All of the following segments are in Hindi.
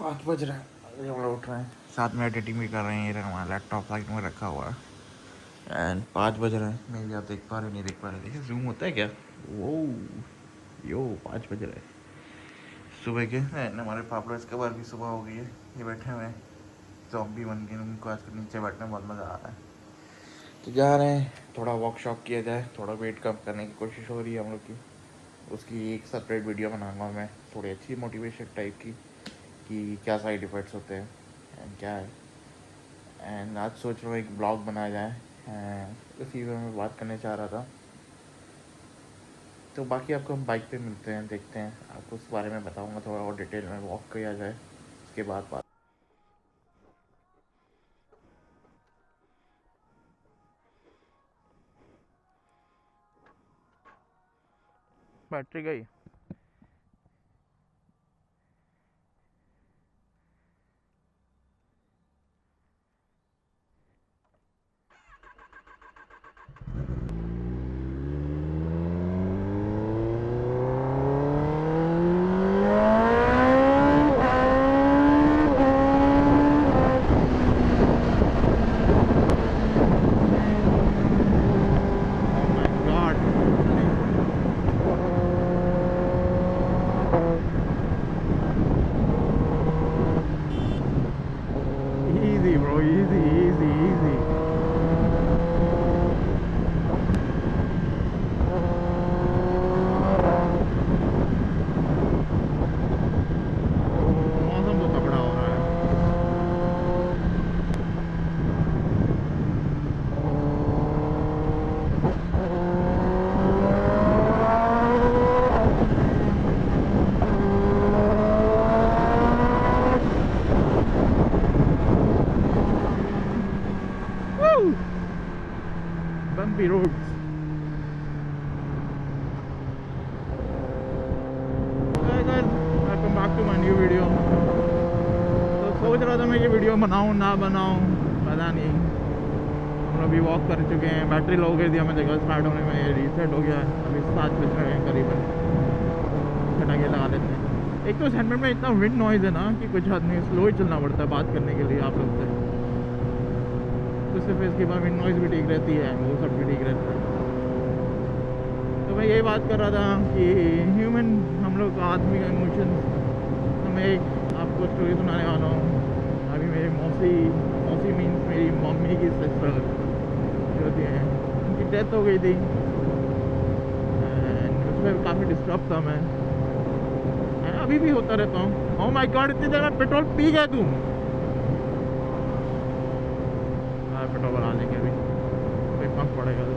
5 बज रहा है, अभी हम लोग उठ रहे हैं, साथ में एडिटिंग भी कर रहे हैं। ये रहा हमारा लैपटॉप साइड में रखा हुआ है एंड 5 बज रहे हैं। मे भी आप देख पा रहे नहीं देख पा रहे, देखिए जूम होता है क्या? वो यो 5 बज रहे हैं सुबह के एंड हमारे पापड़ इसके बाद भी सुबह हो गई है। ये बैठे हुए हैं ज़ॉम्बी बन के, उनको आजकल नीचे बैठने में बहुत मज़ा आ रहा है। तो जा रहे हैं, थोड़ा वॉक शॉक किया जाए, थोड़ा वेट कम करने की कोशिश हो रही है हम लोग की। उसकी एक सेपरेट वीडियो बनाऊंगा मैं, थोड़ी अच्छी मोटिवेशन टाइप की, कि क्या साइड इफ़ेक्ट्स होते हैं एंड क्या है। एंड आज सोच रहा हूँ एक ब्लॉग बनाया जाए, उसी में मैं बात करने चाह रहा था। तो बाकी आपको हम बाइक पे मिलते हैं, देखते हैं, आपको उस बारे में बताऊंगा, थोड़ा और डिटेल में वॉक किया जाए, उसके बाद बात। बैटरी गई। Easy, bro. Easy, easy, easy. मौसम तो तगड़ा हो रहा है। Woo! Bumpy roads. Hey guys, welcome back to my new video. तो सोच रहा था मैं ये वीडियो बनाऊं ना बनाऊं, पता नहीं। हम लोग अभी वॉक कर चुके हैं, बैटरी लो हो गई थी हमें जगह स्टार्ट होने में, रीसेट हो गया है। अभी 7 बज रहे हैं करीबन, पटाखे लगा लेते हैं। एक तो हेलमेट में इतना विंड नॉइज़ है ना कि कुछ हद नहीं, स्लो ही चलना पड़ता है बात करने के लिए आप लोग से। तो सिर्फ इसके बाद विंड नॉइज़ भी ठीक रहती है, वो सब भी ठीक रहता है। तो मैं यही बात कर रहा था कि ह्यूमन, हम लोग आदमी का इमोशंस। तो मैं एक आपको स्टोरी सुनाने वाला हूँ। अभी मेरी मौसी मीन्स मेरी मम्मी की सिस्टर जो होती हैं, उनकी डेथ हो गई थी। एंड उसमें काफ़ी डिस्टर्ब था मैं, अभी भी होता रहता हूँ। ओह माय गॉड, इतनी देर में पेट्रोल पी गया तुम। हाँ, पेट्रोल भरा लेंगे अभी, कोई पंप पड़ेगा तो।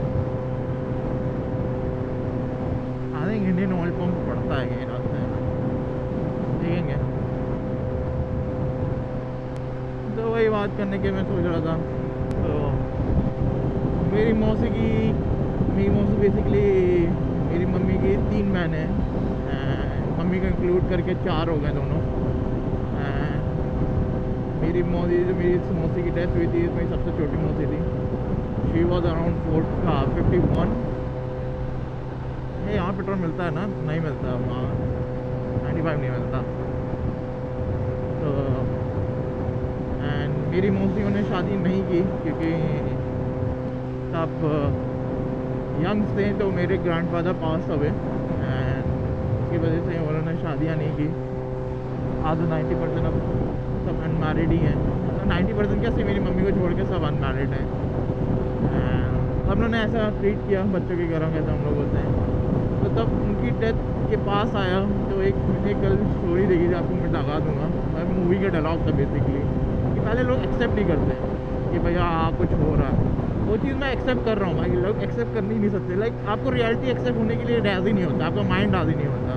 I think Indian oil pump पड़ता है कहीं रास्ते में, देखेंगे। तो वही बात करने के मैं सोच रहा था। तो मेरी मौसी बेसिकली मेरी मम्मी की 3 बहन हैं, मम्मी को इंक्लूड करके 4 हो गए दोनों। मेरी मौसी की डेथ हुई थी, इसमें सबसे छोटी मौसी थी। She was around 51। यहाँ पेट्रोल मिलता है ना? नहीं मिलता वहाँ, 95 नहीं मिलता। तो एंड मेरी मौसियों ने शादी नहीं की क्योंकि तब यंग थे, तो मेरे ग्रैंडफादर पास हुए एंड इसकी वजह से उन्होंने शादियाँ नहीं की। आज 90% अब सब अनमैरिड ही हैं। तो 90% कैसे, मेरी मम्मी को छोड़ के सब अनमैरिड हैं। सब लोगों ने ऐसा ट्रीट किया बच्चों की तरह, कैसे हम लोग बोलते हैं। तो तब उनकी डेथ के पास आया तो एक मैंने कल स्टोरी देखी थी, आपको मैं लगा दूँगा। मूवी का डायलॉग था बेसिकली, कि पहले लोग एक्सेप्ट नहीं करते कि भैया कुछ हो रहा है। वो चीज़ मैं एक्सेप्ट कर रहा हूँ भाई, लोग एक्सेप्ट कर नहीं सकते। लाइक आपको रियलिटी एक्सेप्ट होने के लिए राज़ी नहीं होता, आपका माइंड राज़ी नहीं होता।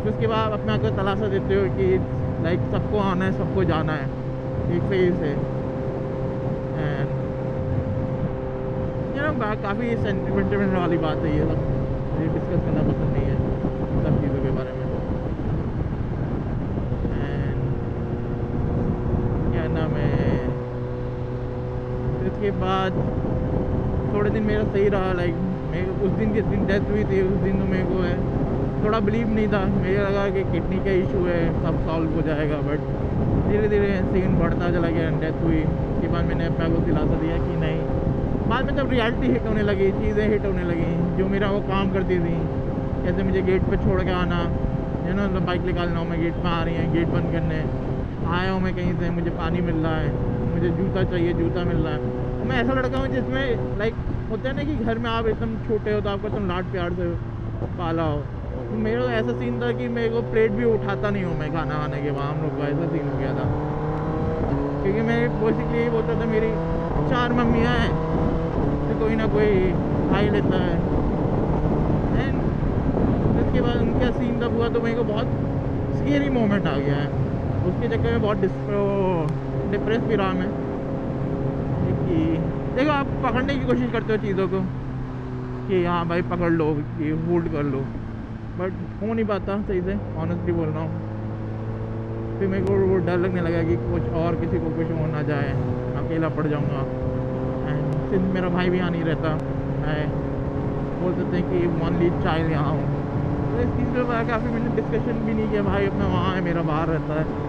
फिर उसके बाद अपने आप को तलाशा देते हो कि लाइक सबको आना है, सबको जाना है, एक फेज है। एंड काफ़ी सेंटिमेंट वाली बात है ये सब, मुझे डिस्कस करना पसंद नहीं है सब चीज़ों के बारे में। एंड क्या नाम है, इसके बाद थोड़े दिन मेरा सही रहा। लाइक मैं उस दिन जिस दिन डेथ हुई थी, उस दिन तो मेरे को है थोड़ा बिलीव नहीं था, मुझे लगा कि किडनी का इशू है, सब सॉल्व हो जाएगा। बट धीरे धीरे सीन बढ़ता चला गया, डेथ हुई। उसके बाद मैंने अपने को दिलासा दिया कि नहीं। बाद में जब रियलिटी हिट होने लगी, चीज़ें हिट होने लगी, जो मेरा वो काम करती थी, जैसे मुझे गेट पे छोड़ के आना, यू नो, बाइक निकालना हो, मैं गेट में आ रही है, गेट बंद करने आया हूँ मैं कहीं से, मुझे पानी मिल रहा है, मुझे जूता चाहिए, जूता मिल रहा है। तो मैं ऐसा लड़का हूँ जिसमें लाइक होता है ना कि घर में आप एकदम छोटे हो तो आपको एकदम लाड प्यार से पाला हो। तो मेरा तो ऐसा सीन था कि मेरे को प्लेट भी उठाता नहीं हूँ मैं खाना खाने के बाद, हम लोग का ऐसा सीन हो गया था। क्योंकि मैं बेसिकली यही बोलता था, मेरी 4 मम्मियाँ हैं तो कोई ना कोई खा ही लेता है। एंड उसके बाद उनका सीन तब हुआ तो मेरे को बहुत स्केरी मोमेंट आ गया है। उसके चक्कर में बहुत डिप्रेस भी रहा मैं कि देखो, आप पकड़ने की कोशिश करते हो चीज़ों को कि हाँ भाई पकड़ लो, कि होल्ड कर लो, बट हो नहीं पाता सही से, ऑनेस्टली बोल रहा हूँ। फिर मेरे को वो डर लगने लगा कि कुछ और किसी को कुछ हो ना जाए, अकेला पड़ जाऊँगा। एंड सिंस मेरा भाई भी यहाँ नहीं रहता, मैं बोल सकते हैं कि ओनली चाइल्ड यहाँ हूँ, तो इस चीज़ पर काफ़ी मैंने डिस्कशन भी नहीं किया। भाई अपना वहाँ है, मेरा बाहर रहता है।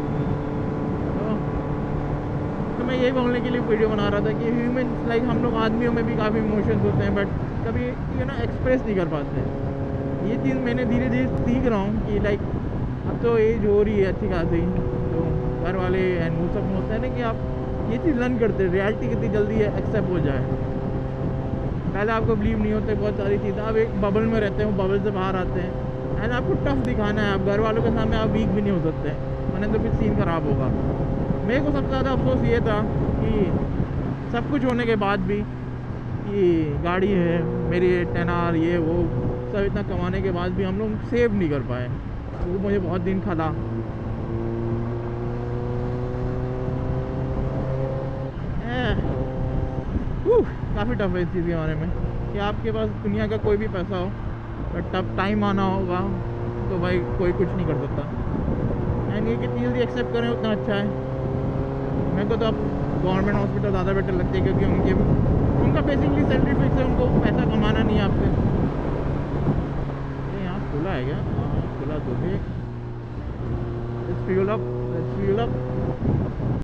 तो मैं यही बोलने के लिए वीडियो बना रहा था कि ह्यूमन लाइक हम लोग आदमियों में भी काफ़ी इमोशंस होते हैं, बट कभी यू नो एक्सप्रेस नहीं कर पाते। ये चीज़ मैंने धीरे धीरे सीख रहा हूँ कि लाइक अब तो एज हो रही है अच्छी खासी, तो घर वाले एंड वो सब होता है ना कि आप ये चीज़ लर्न करते हैं, रियलिटी कितनी जल्दी है एक्सेप्ट हो जाए। पहले आपको बिलीव नहीं होते बहुत सारी चीज़ें, आप एक बबल में रहते हो, बबल से बाहर आते हैं एंड आपको टफ दिखाना है। आप घर वालों के सामने आप वीक भी नहीं हो सकते, वरना तो फिर सीन ख़राब होगा। मेरे को सबसे ज़्यादा अफसोस ये था कि सब कुछ होने के बाद भी, कि गाड़ी है मेरी 10R, ये वो सब इतना कमाने के बाद भी हम लोग सेव नहीं कर पाए। वो मुझे बहुत दिन खला। काफ़ी टफ है इस चीज़ के बारे में कि आपके पास दुनिया का कोई भी पैसा हो, बट तब टाइम आना होगा तो भाई कोई कुछ नहीं कर सकता। एंड ये कितनी जल्दी एक्सेप्ट करें उतना अच्छा है। मेरे को तो अब गवर्नमेंट हॉस्पिटल ज़्यादा बेटर लगते हैं, क्योंकि उनका बेसिकली सैलरी फिक्स है, उनको पैसा कमाना नहीं है आपसे। ये यहाँ खुला है क्या? हाँ खुला तो है। Fuel up, fuel up.